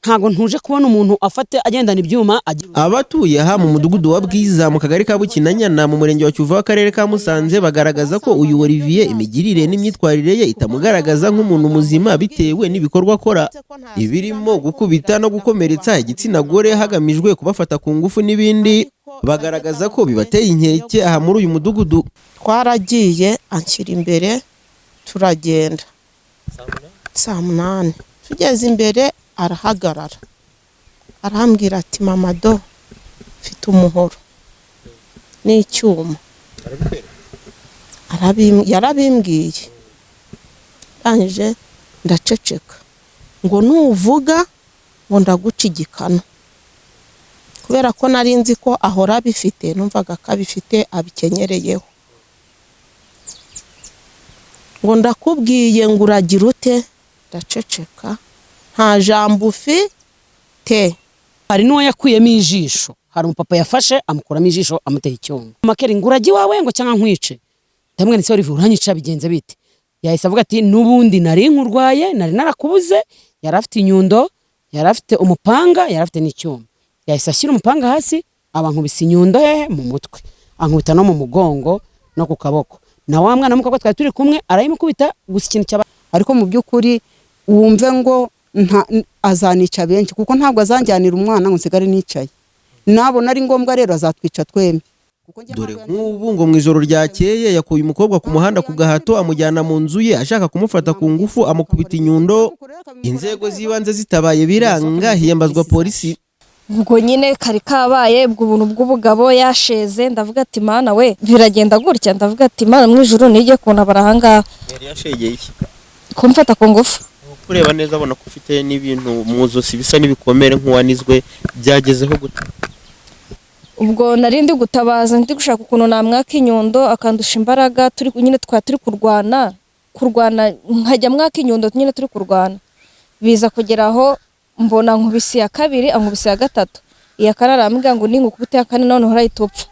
ntago ntuje kubona umuntu afate agendana ibyuma. Abatuye aha mu mudugudu wa Bwiza mu kagari ka Bukinanyana mu murenge wa Cyuva w'akarere ka Musanze bagaragaza ko uyu Olivier imigirire n'imyitwarire ye itamugaragaza nk'umuntu muzima bitewe n'ibikorwa akora ibirimo gukubita no gukomeretsa igitsina gore hagamijwe kubafata ku ngufu n'ibindi. Bagaragaza ko bibateye inkeke aha muri uyu mudugudu. Twaragiye anshyira imbere turagenda saa 8 tugeze imbere arahagarara arambwira ati mama do mfite umuhoro n'icyuma. Yarabimbwiye ndangije ndaceceka ngo nuvuga ngo ndaguca igikano kubera ko nari nzi ko ahora bifite numvaga ko abifite abikenyereyeho. Ngo ndakubwiye ngo uragira ute ndaceceka nta jambo ufite. Hari n'uwo yakuyemo ijisho, hari umupapa yafashe amukuramo ijisho amuteye icyuma. Makeri ngo uragi wawe ngo cyangwa nkwice. Ndamwe nise Olivier uranyica bigenze bite? Yahise avuga ati nubundi nari nkurwaye nari narakubuze. Yari afite inyundo, yari afite umupanga, yari afite n'icyuma. Yahise ashyira umupanga hasi abankubise inyundo mu mutwe, ankubita no mu mugongo no ku kaboko. Na wa mwana mukobwa twari turi kumwe arayimukubita gusa ikintu cyaba, ariko mu by'ukuri wumve ngo azanica benshi kuko ntabwo azanjyanira umwana ngo nsigare nicaye. Nabona ari ngombwa rero azatwica twembi. Dore nk'ubu ngo mu ijoro ryakeye yakuye umukobwa ku muhanda ku gahato amujyana mu nzu ye ashaka kumufata ku ngufu amukubita inyundo. Inzego z'ibanze zitabaye biranga hiyambazwa polisi. Ubwo nyine kari kabaye ubuntu bw'ubugabo yasheze ndavuga ati mana we biragenda gutya ndavuga ati mana mu ijoro nige kunabara hanga. Yari yashegeye iki? Kumfata ku ngufu. Kureba neza abona ko ufite n'ibintu mu zosi bisa n'ibikomere nk'uwanizwe byagezeho gute? Ubwo narindi gutabaza ndi gushaka ukuntu namwaka inyundo akandusha imbaraga turi nyine turi kurwana nkajya mwaka inyundo nyine turi kurwana. Biza kugeraho mbona nkubisi ya kabiri ankubisi ya gatatu. Iya karara ambwira ngo ningukubite ya kane none horayitopfa.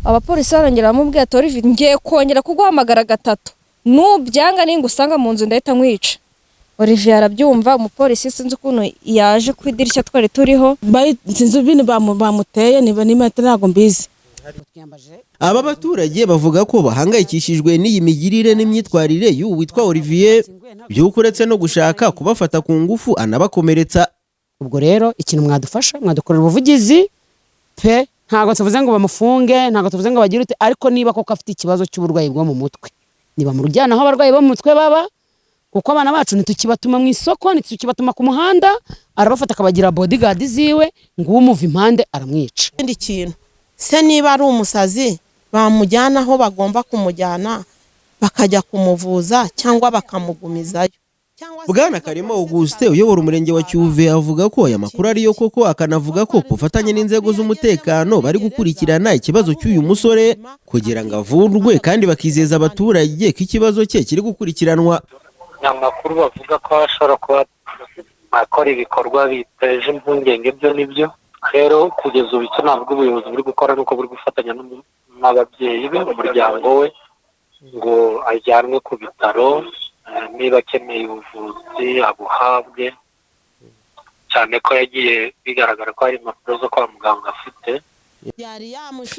Abapolisi barongera bamubwira ati Olivier ngiye kongera kuguhamagara gatatu. Nubyanga ningusanga mu nzu ndahita nkwica. Olivier arabyumva umupolisi sinzi ukuntu yaje ku idirishya twari turiho sinzi ibintu bamuteye niba ntago mbizi. Aba baturage bavuga ko bahangayikishijwe n'iyi migirire n'imyitwarire y'uwo witwa Olivier by'uko uretse no gushaka kubafata ku ngufu anabakomeretsa. Ubwo rero ikintu mwadufasha mwadukorera ubuvugizi pe, ntago tuvuze ngo bamufunge, ntago tuvuze ngo bagire ute, ariko niba koko afite ikibazo cy'uburwayi bwo mu mutwe niba mu rujyana aho abarwayi bo mu mutwe baba, kuko abana bacu ntitukibatuma mu isoko ntitukibatuma ku muhanda, arabafata akabagira bodyguard ziwe ngo umuva impande aramwica. Ikindi kintu se niba ari umusazi bamujyana aho bagomba kumujyana bakajya kumuvuza cyangwa bakamugumizayo. Bwana Karema Auguste uyobora umurenge wa Cyuve avuga ko aya makuru ariyo koko, akanavuga ko kufatanya n'inzego z'umutekano bari gukurikirana ikibazo cy'uyu musore kugira ngo avurwe kandi bakizeza abaturage ko ikibazo cye kiri gukurikiranwa. Amakuru bavuga ko ashobora kuba akora ibikorwa biteje impungenge byo nibyo. Rero kugeza ubu icyo navuga ubuyobozi buri gukora nuko buri gufatanya n'ababyeyi be umuryango we ngo ajyanwe ku bitaro, niba akeneye ubuvuzi abuhabwe, cyane ko yagiye bigaragara ko hari impapuro zo kwa muganga afite.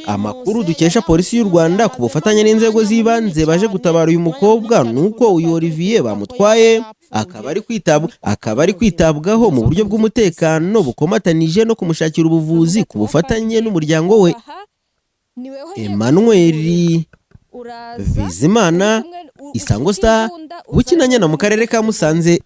Amakuru dukesha polisi y'u Rwanda ku bufatanye n'inzego z'ibanze baje gutabara uyu mukobwa nuko uyu Olivier bamutwaye akaba ari kwitabwaho mu buryo bw'umutekano bukomatanije no kumushakira ubuvuzi ku bufatanye n'umuryango we. Emmanuel Bizimana, Isango Star, Bukinanyana mu karere ka Musanze.